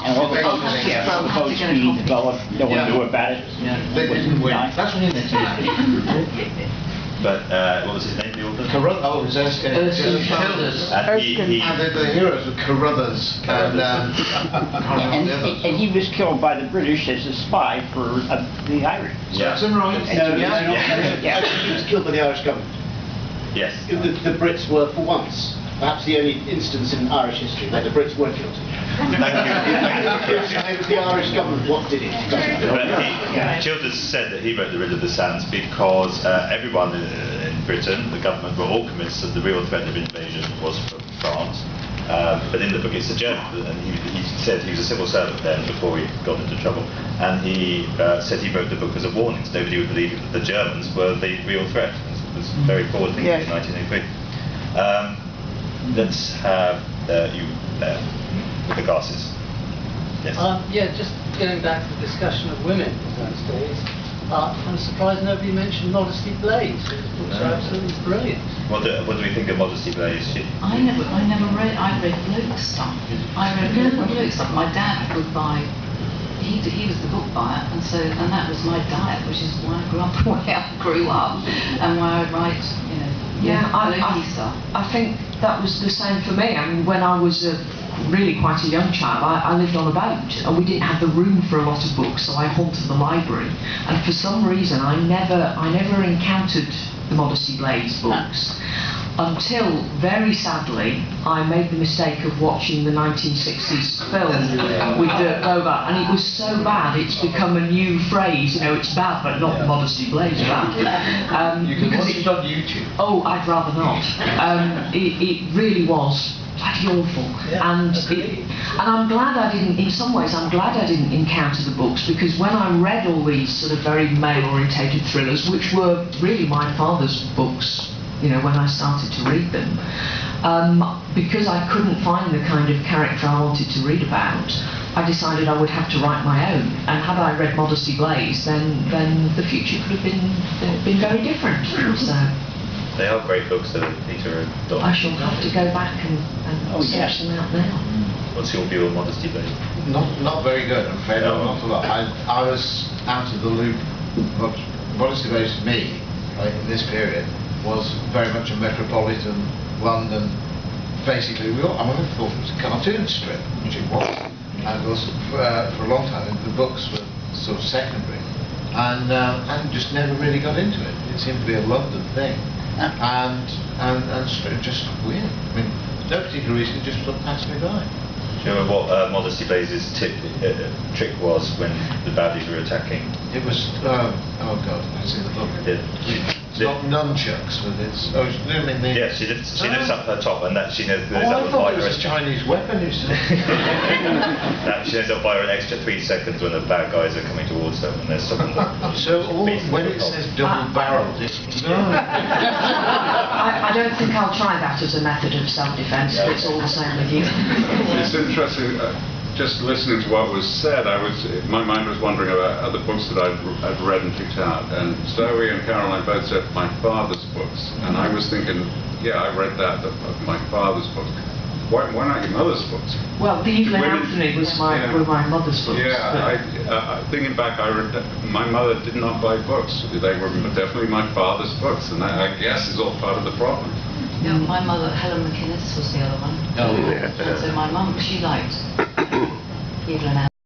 And all the votes being developed, no one knew about it. They didn't win. That's when he meant to. But what was his name, the author? Carruthers. Oh, it was Erskine. And the heroes were Carruthers. And he was killed by the British as a spy for the Irish. Yeah. He was killed by the Irish government. Yes. The Brits were, for once, perhaps the only instance in Irish history where the Brits were guilty. It was the Irish government what did it. Childers said that he wrote The Rid of the Sands because everyone in Britain, the government, were all convinced that the real threat of invasion was from France. But in the book it's a German, and he said he was a civil servant then before he got into trouble. And he said he wrote the book as a warning, so nobody would believe that the Germans were the real threat. It was very forward thinking in 1983. Let's have you there with the glasses. Yes. Yeah, just going back to the discussion of women in those days. I'm surprised nobody mentioned Modesty Blaise. His books are absolutely brilliant. What do we think of Modesty Blaise? I never read. I read Luke's stuff. I read Luke's stuff. My dad would buy. He was the book buyer, and that was my diet, which is why I grew up the way I grew up, and why I write, I think that was the same for me. I mean, when I was really quite a young child, I lived on a boat, and we didn't have the room for a lot of books, so I haunted the library. And for some reason, I never encountered the Modesty Blaise books until, very sadly, I made the mistake of watching the 1960s film with Dirk Bogarde, and it was so bad it's become a new phrase. It's bad, but not Modesty Blaise bad. You can watch it on YouTube. Oh, I'd rather not. It really was bloody awful, and I'm glad I didn't. In some ways, I'm glad I didn't encounter the books, because when I read all these sort of very male-orientated thrillers, which were really my father's books, when I started to read them, because I couldn't find the kind of character I wanted to read about, I decided I would have to write my own. And had I read Modesty Blaise, then the future could have been very different. So. They are great books, Peter and Don. I shall have to go back and search them out now. What's your view on Modesty Blaise? Not very good, I'm afraid. No. Not a lot. I was out of the loop. Modesty Blaise to me, in this period, was very much a metropolitan London. Basically, I thought it was a cartoon strip, which it was. And also, for a long time, the books were sort of secondary, and just never really got into it. It seemed to be a London thing. And just weird. I mean, no particular reason, it just sort of passed me by. Do you remember what Modesty Blaise's trick was when the baddies were attacking? It was, oh God, it's in the book. It's not nunchucks, but it's, yeah, she lifts up her top, and that she knows I thought it was a Chinese weapon. She ends up by an extra 3 seconds when the bad guys are coming towards her and they're stopping them. So when it says double-barreled, it's... I don't think I'll try that as a method of self-defense, if it's all the same with you. It's interesting, just listening to what was said, my mind was wandering about other books that I'd read and picked out, and Zoe and Caroline both said my father's books, and I was thinking, yeah, I read that of my father's books. Why not your mother's books? Well, the Evelyn Anthony were my mother's books. Yeah, thinking back, my mother did not buy books. They were definitely my father's books, and that, I guess, is all part of the problem. Yeah, my mother, Helen McInnes, was the other one. Oh, yeah. And so my mum, she liked Evelyn